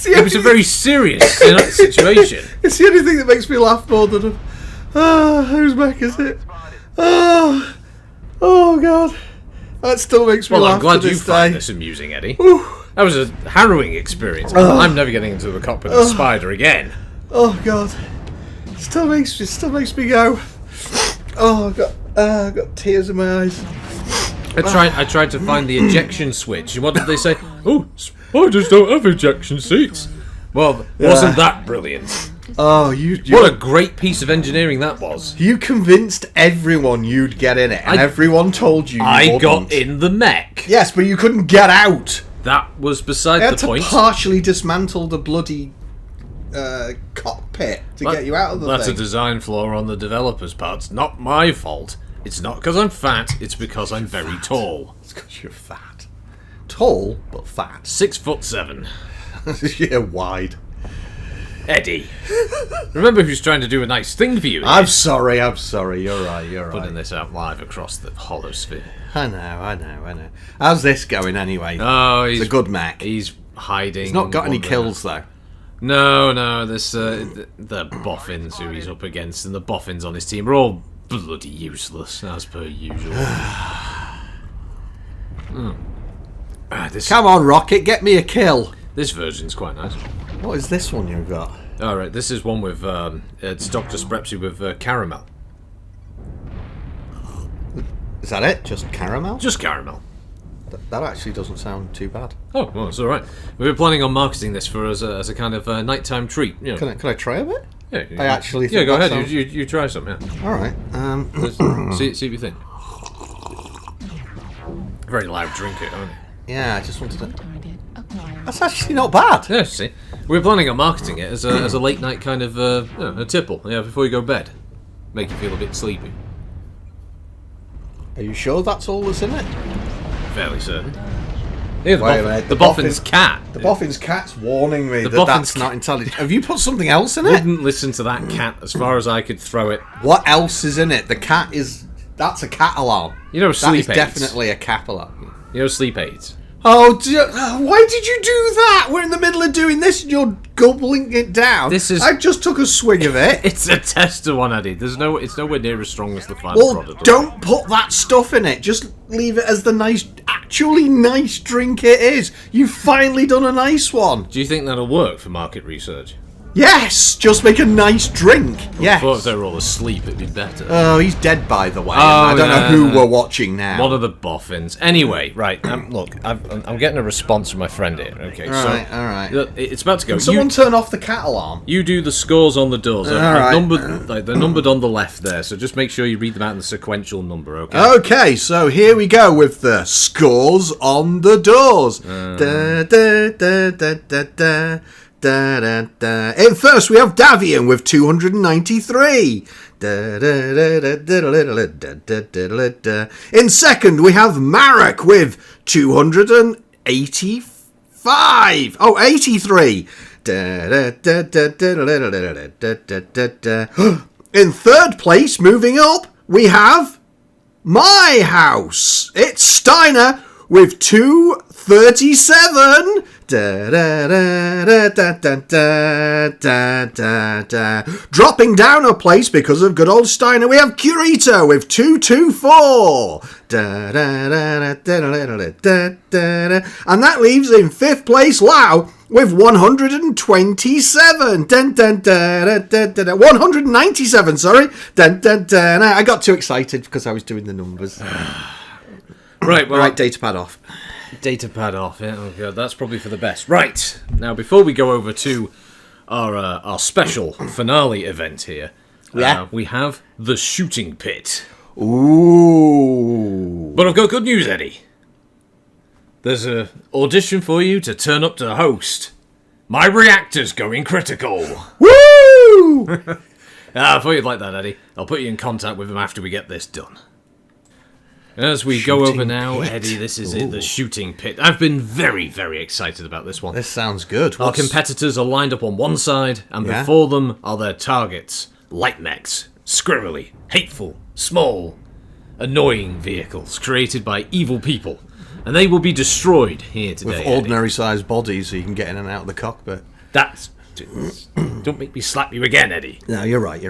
It was a very serious situation. It's the only thing that makes me laugh more than whose mech is it? Oh God. That still makes me Well, laugh I'm glad to you this find day. this amusing, Eddie. That was a harrowing experience. I'm never getting into the cockpit of a spider again. Oh God. Still makes me go. Oh, I've got tears in my eyes. I tried to find the ejection switch, and what did they say? Oh, spiders don't have ejection seats. Well, wasn't that brilliant? Oh, what a great piece of engineering that was. You convinced everyone you'd get in it, and everyone told you I wouldn't. got in the mech. Yes, but you couldn't get out. That was beside They had the point. to partially dismantle the bloody cockpit to get you out of the That's thing. a design flaw on the developer's part. It's not my fault. It's not because I'm fat. It's because I'm very tall. It's because you're fat. Tall, but fat. 6'7". Yeah, wide. Eddie. Remember who's trying to do a nice thing for you here? I'm sorry. You're right. Putting this out live across the holosphere. I know. How's this going anyway? Oh, it's a good mech. He's hiding. He's not got any kills though. No. This the boffins who he's up against, and the boffins on his team are all bloody useless as per usual. Come on, Rocket, get me a kill. This version's quite nice. What is this one you've got? Alright, this is one with it's Dr. Sprepsy with caramel. Is that it? Just caramel? Just caramel. That actually doesn't sound too bad. Oh, well, it's alright. We were planning on marketing this for as a kind of nighttime treat. You know. Can I try a bit? Yeah, I actually think go that ahead. sounds- You try some, yeah. Alright. See what you think. Very loud drinker, aren't you? Yeah, I just wanted to... That's actually not bad. Yeah, see. We were planning on marketing it as a late night kind of a tipple, before you go to bed. Make you feel a bit sleepy. Are you sure that's all that's in it? Fairly certain. Yeah, Wait a minute, the boffin's cat. The boffin's cat's warning me that boffin's that's not intelligent. Have you put something else in it? Wouldn't listen to that cat as far as I could throw it. What else is in it? The cat is... That's a cat alarm. You know, That sleep is aids. definitely a cat alarm. You know, sleep aids. Oh, why did you do that? We're in the middle of doing this and you're gobbling it down. I just took a swig of it. It's a tester one, Eddie. It's nowhere near as strong as the final Well, product. don't put that stuff in it. Just leave it as the nice, actually nice drink it is. You've finally done a nice one. Do you think that'll work for market research? Yes, just make a nice drink. Yes. I thought if they were all asleep, it'd be better. Oh, he's dead, by the way. I don't know who we're watching now. One of the boffins. Anyway, right. Look, I'm getting a response from my friend here. Okay, all right. Look, it's about to go. Can someone turn off the cat alarm? You do the scores on the doors. Right. They're numbered on the left there, so just make sure you read them out in the sequential number, okay? Okay, so here we go with the scores on the doors. Da, da, da, da, da, da. Da, da, da. In first, we have Davian with 293. Da, da, da, da, da, da, da, da, da. In second, we have Marek with 285. Oh, 83. Da, da, da, da, da, da, da, da, da, da. In third place, moving up, we have My House. It's Steiner with 237. Da, da, da, da, da, da, da, da, da. Dropping down a place because of good old Steiner, we have Curito with 224. Da, da, da, da, da, da, da, da. And that leaves in fifth place Lau with 127. Dun, dun, dun, dun, dun, dun. 197, sorry. Dun, dun, dun. I got too excited because I was doing the numbers. Right, well, right, datapad off. Datapad off, yeah. Oh god, that's probably for the best. Right, now before we go over to our special finale event here, we have the shooting pit. Ooh. But I've got good news, Eddie. There's an audition for you to turn up to host. My reactor's going critical. Woo! I thought you'd like that, Eddie. I'll put you in contact with him after we get this done. As we go over now, Eddie, this is it, the shooting pit. I've been very, very excited about this one. This sounds good. Our competitors are lined up on one side, and before them are their targets. Light mechs. Squirrely, hateful, small, annoying vehicles created by evil people. And they will be destroyed here today, with ordinary-sized bodies so you can get in and out of the cockpit. That's... Don't make me slap you again, Eddie. No, you're right.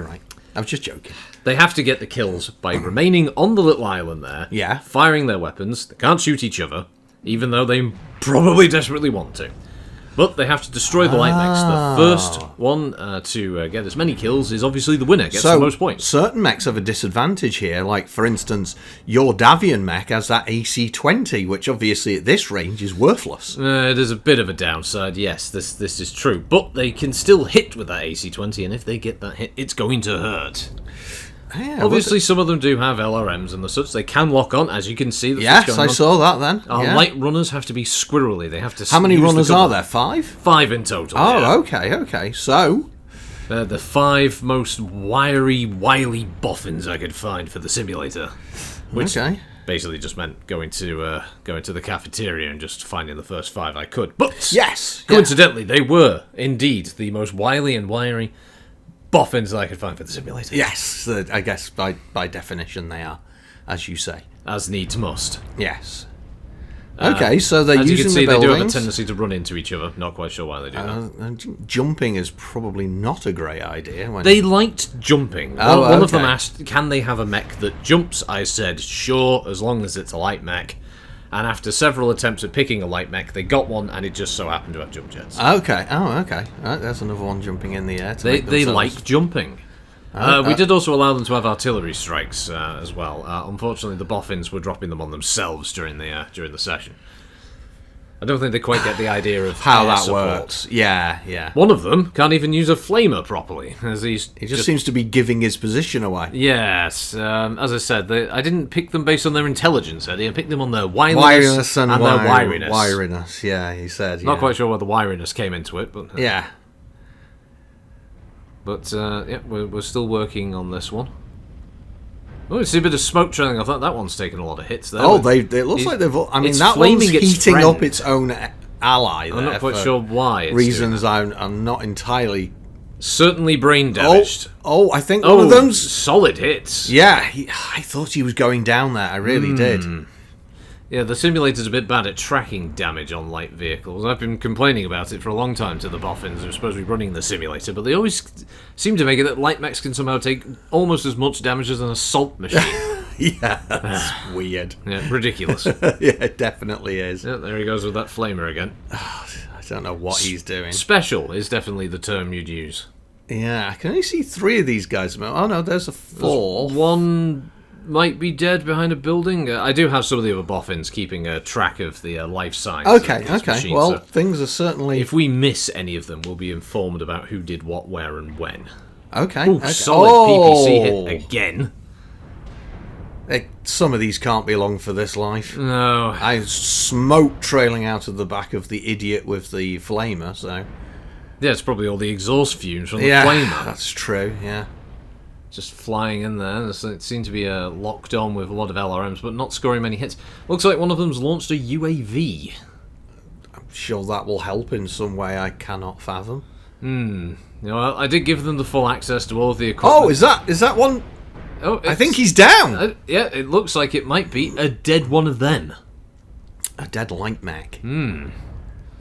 I was just joking. They have to get the kills by remaining on the little island there, firing their weapons. They can't shoot each other, even though they probably desperately want to. But they have to destroy the light mechs. The first one to get as many kills is obviously the winner, gets the most points. Certain mechs have a disadvantage here, like, for instance, your Davian mech has that AC-20, which obviously at this range is worthless. There's a bit of a downside, yes, this is true. But they can still hit with that AC-20, and if they get that hit, it's going to hurt. Yeah, obviously, some of them do have LRMs and the such. They can lock on, as you can see. Yes, I saw that then. Our light runners have to be squirrely. They have to. How many runners are there? 5? 5 in total. Oh, okay. So they're the 5 most wiry, wily boffins I could find for the simulator. Which basically just meant going to the cafeteria and just finding the first 5 I could. But coincidentally, they were indeed the most wily and wiry boffins that I could find for the simulator. Yes, I guess by definition they are, as you say. As needs must. Yes. Okay, so they're using the buildings. As you can see, they do have a tendency to run into each other. Not quite sure why they do that. Jumping is probably not a great idea. They liked jumping. One of them asked, can they have a mech that jumps? I said, sure, as long as it's a light mech. And after several attempts at picking a light mech, they got one, and it just so happened to have jump jets. Okay. Oh, okay. Right, there's another one jumping in the air. They like jumping. We did also allow them to have artillery strikes as well. Unfortunately, the boffins were dropping them on themselves during the session. I don't think they quite get the idea of how that works. Yeah. One of them can't even use a flamer properly, as he just seems to be giving his position away. Yes, as I said, I didn't pick them based on their intelligence, Eddie. I picked them on their wiriness and their wiriness. Wiriness, yeah, he said. Not quite sure where the wiriness came into it, but yeah. But we're still working on this one. Oh, you see a bit of smoke trailing. I thought that one's taken a lot of hits there. Oh, it looks like they've... I mean, that one's heating up its own ally there. I'm not quite sure why. Reasons I'm not entirely... Certainly brain damaged. Oh, I think one of them's... solid hits. Yeah, I thought he was going down there. I really did. Yeah, the simulator's a bit bad at tracking damage on light vehicles. I've been complaining about it for a long time to the boffins who are supposed to be running the simulator, but they always seem to make it that light mechs can somehow take almost as much damage as an assault machine. Yeah, that's weird. Yeah, ridiculous. Yeah, it definitely is. Yeah, there he goes with that flamer again. I don't know what he's doing. Special is definitely the term you'd use. Yeah, I can only see 3 of these guys. Oh no, there's a 4th. One might be dead behind a building. I do have some of the other boffins keeping a track of the life signs. Okay. Machines, Well, so things are certainly... if we miss any of them, we'll be informed about who did what, where, and when. Okay. Ooh, solid PPC hit again. Some of these can't be long for this life. No. I smoke trailing out of the back of the idiot with the flamer, so... Yeah, it's probably all the exhaust fumes from the Yeah, flamer. that's true, yeah. Just flying in there. It seemed to be locked on with a lot of LRMs, but not scoring many hits. Looks like one of them's launched a UAV. I'm sure that will help in some way I cannot fathom. You know, I did give them the full access to all of the equipment. Oh, is that one? Oh, I think he's down. Yeah, it looks like it might be a dead one of them. A dead light mech.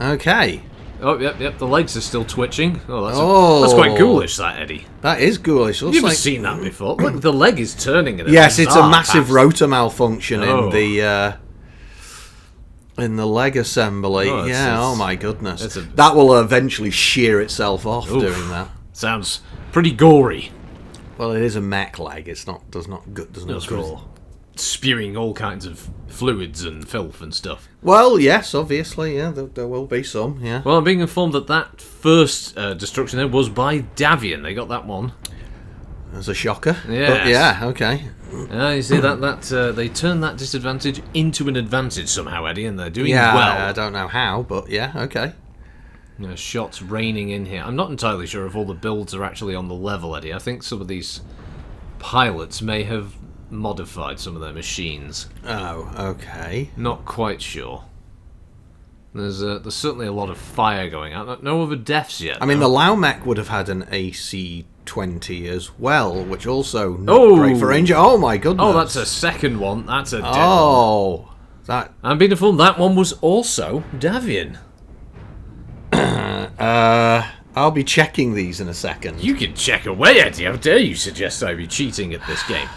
Okay. Oh, yep, the legs are still twitching. That's quite ghoulish, that, Eddie. That is ghoulish. You've never seen that before. Look, the leg is turning. Yes, it's a massive rotor malfunction in the leg assembly. Oh my goodness. That will eventually shear itself off doing that. Sounds pretty gory. Well, it is a mech leg. It's not. Does not go. Spewing all kinds of fluids and filth and stuff. Well, yes, obviously, yeah, there will be some, yeah. Well, I'm being informed that first destruction there was by Davian. They got that one. As a shocker. Yes. Yeah, okay. You see that they turned that disadvantage into an advantage somehow, Eddie, and they're doing well. I don't know how, but yeah, okay. Shots raining in here. I'm not entirely sure if all the builds are actually on the level, Eddie. I think some of these pilots may have modified some of their machines. Oh, okay. Not quite sure. There's certainly a lot of fire going out. No other deaths yet. I mean, the Lao mech would have had an AC-20 as well, which also not great for range. Oh my goodness! Oh, that's a second one. That's a dead one. Oh, that. I'm being informed that one was also Davian. I'll be checking these in a second. You can check away, Eddie. How dare you suggest I be cheating at this game?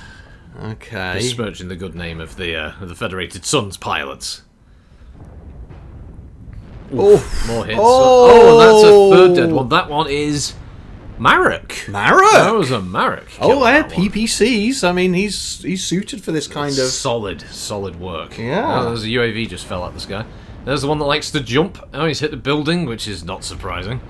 Okay. Besmirching the good name of the Federated Suns pilots. Oof, more hits. And that's a third dead one. That one is Marek. That was a Marek. PPCs. I mean, he's suited for this kind of solid work. Yeah. There's a UAV just fell out the sky. There's the one that likes to jump. Oh, he's hit the building, which is not surprising.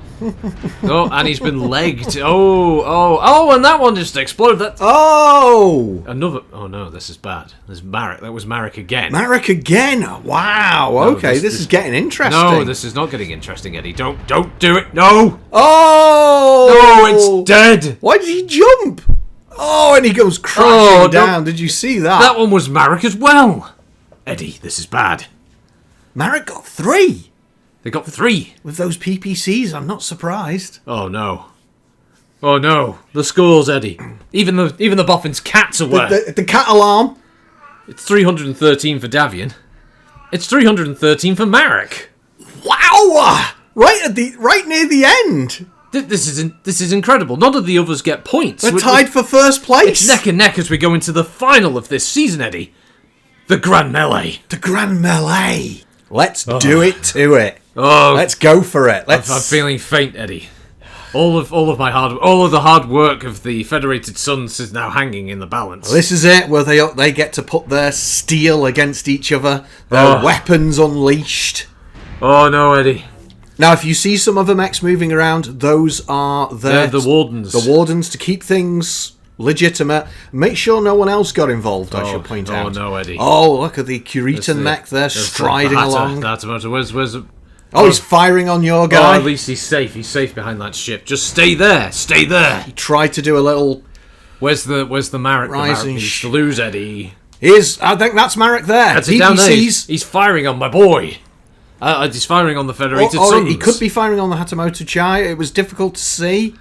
And he's been legged. Oh, and that one just exploded. Another. Oh no, this is bad. There's Marek. That was Marek again. Marek again. Wow. No, okay, this is getting interesting. No, this is not getting interesting, Eddie. Don't do it. No. Oh. No, it's dead. Why did he jump? Oh, and he goes crashing down. Did you see that? That one was Marek as well. Eddie, this is bad. Marek got 3. They got 3. With those PPCs, I'm not surprised. Oh no. The scores, Eddie. Even the boffin's cats are aware. The cat alarm. It's 313 for Davian. It's 313 for Marek. Wow! Right near the end. This is incredible. None of the others get points. We're tied for first place. It's neck and neck as we go into the final of this season, Eddie. The Grand Melee. The Grand Melee. Let's do it to it. Oh, let's go for it. I'm feeling faint, Eddie. All of the hard work of the Federated Suns is now hanging in the balance. Well, this is it, where they get to put their steel against each other, their weapons unleashed. Oh no, Eddie. Now, if you see some other mechs moving around, those are the wardens. The wardens to keep things legitimate. Make sure no one else got involved, I should point out. Oh no, Eddie. Oh, look at the Kuritan mech there, striding along. Hatamoto, where's he's firing on your guy. Oh, at least he's safe. He's safe behind that ship. Just stay there. Stay there. He tried to do a little... Where's the Marek? The Marek needs to lose, Eddie. I think that's Marek there. That's it down there. He's firing on my boy. He's firing on the Federated Suns. He could be firing on the Hatamoto-chi. It was difficult to see.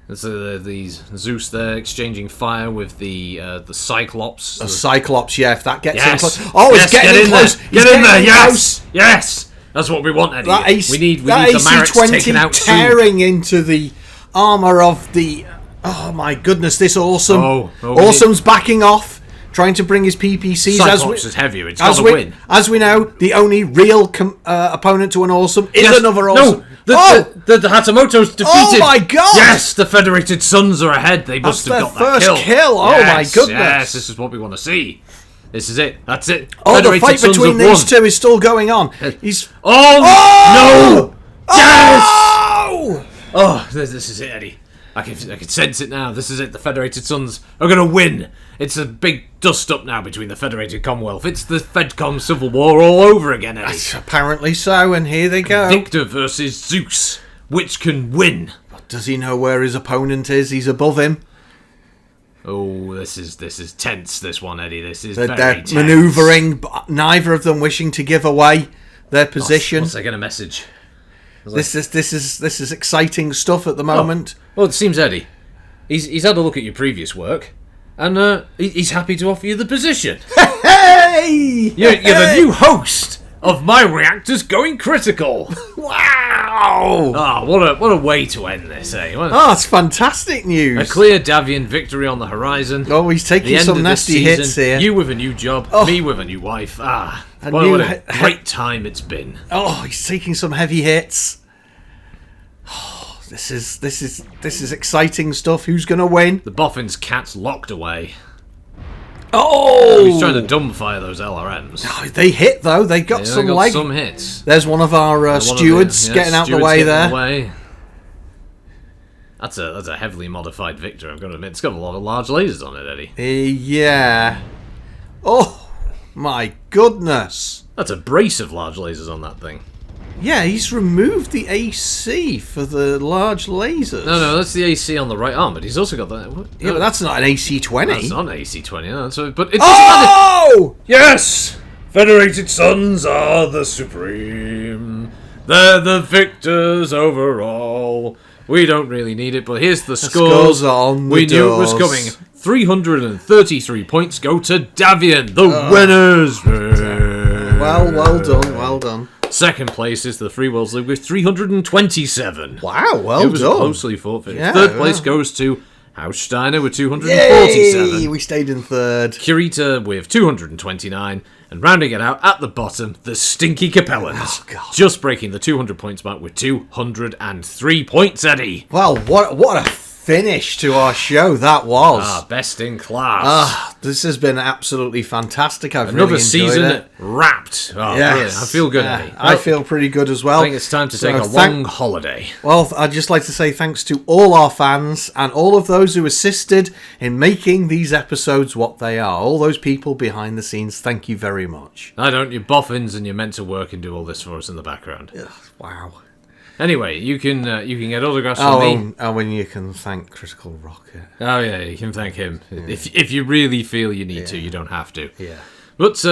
There's these Zeus there exchanging fire with the Cyclops. A Cyclops, yeah. If that gets in close, it's getting in close. Get in there, yes. That's what we want, Eddie. We need the Mareks taken out tearing into the armor of the. Oh my goodness! This Awesome's backing off, trying to bring his PPCs. Cyclops is heavier. It's got to win. As we know, the only real opponent to an awesome is another awesome. No, the Hatamoto's defeated. Oh my god! Yes, the Federated Suns are ahead. They must have got that first kill. Oh my goodness! Yes, this is what we want to see. This is it. That's it. Oh, Federated the fight Suns between have these won. two is still going on. He's no! Yes! Oh! Oh, this is it, Eddie. I can sense it now. This is it. The Federated Suns are going to win. It's a big dust-up now between the Federated Commonwealth. It's the FedCom Civil War all over again, Eddie. Apparently so, and here they go. Victor versus Zeus. Which can win? Does he know where his opponent is? He's above him. Oh, this is tense, this one, Eddie. This is They're very tense. manoeuvring, but neither of them wishing to give away their position. What's I get a message? This is exciting stuff at the moment. Well, it seems, Eddie, he's had a look at your previous work, and he's happy to offer you the position. Hey! You're the new host of My Reactors Going Critical. Wow! Oh, what a way to end this, eh? Oh, it's fantastic news. A clear Davian victory on the horizon. Oh, he's taking some nasty hits here. You with a new job, me with a new wife. What a great time it's been. Oh, he's taking some heavy hits. Oh, this is exciting stuff. Who's gonna win? The Boffin's cat's locked away. Oh! He's trying to dumbfire those LRMs. Oh, they hit though. They got some leg. Some hits. There's one of our stewards getting out the way there. That's a heavily modified Victor, I've got to admit. It's got a lot of large lasers on it, Eddie. Yeah. Oh, my goodness. That's a brace of large lasers on that thing. Yeah, he's removed the AC for the large lasers. No, that's the AC on the right arm, but he's also got that. What? Yeah, but that's not an AC-20. That's not an AC-20, no, but it doesn't matter. Yes! Federated Suns are the supreme. They're the victors overall. We don't really need it, but here's the scores. We knew it was coming. 333 points go to Davian, the winners. Well done. Second place is the Free Worlds League with 327. Wow, well done. It was a closely fought finish. Third place goes to House Steiner with 247. Yay, we stayed in third. Kurita with 229. And rounding it out at the bottom, the Stinky Capellans. Oh, God. Just breaking the 200 points mark with 203 points, Eddie. Well, what a finish to our show that was. Best in class. This has been absolutely fantastic. I've Another really enjoyed season it. wrapped. Yes. Brilliant. I feel good, Eddie. I feel pretty good as well. I think it's time to take a long holiday. Well, I'd just like to say thanks to all our fans and all of those who assisted in making these episodes what they are. All those people behind the scenes, thank you very much. I don't. You're boffins and you're meant to work and do all this for us in the background. Ugh, wow. Anyway, you can get autographs from me. And you can thank Critical Rocket. Oh yeah, you can thank him. Yeah. If you really feel you need to, you don't have to. Yeah. But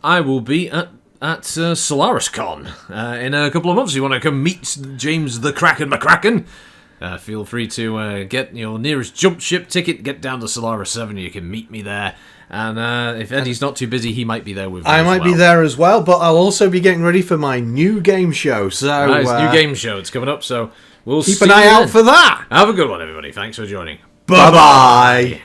I will be at Solaris Con in a couple of months. If you want to come meet James the Kraken McCracken, feel free to get your nearest jump ship ticket. Get down to Solaris 7. You can meet me there. And if Eddie's not too busy, he might be there with me. I might be there as well, but I'll also be getting ready for my new game show. So new game show. It's coming up, so we'll keep an eye out for that. Have a good one, everybody. Thanks for joining. Bye-bye.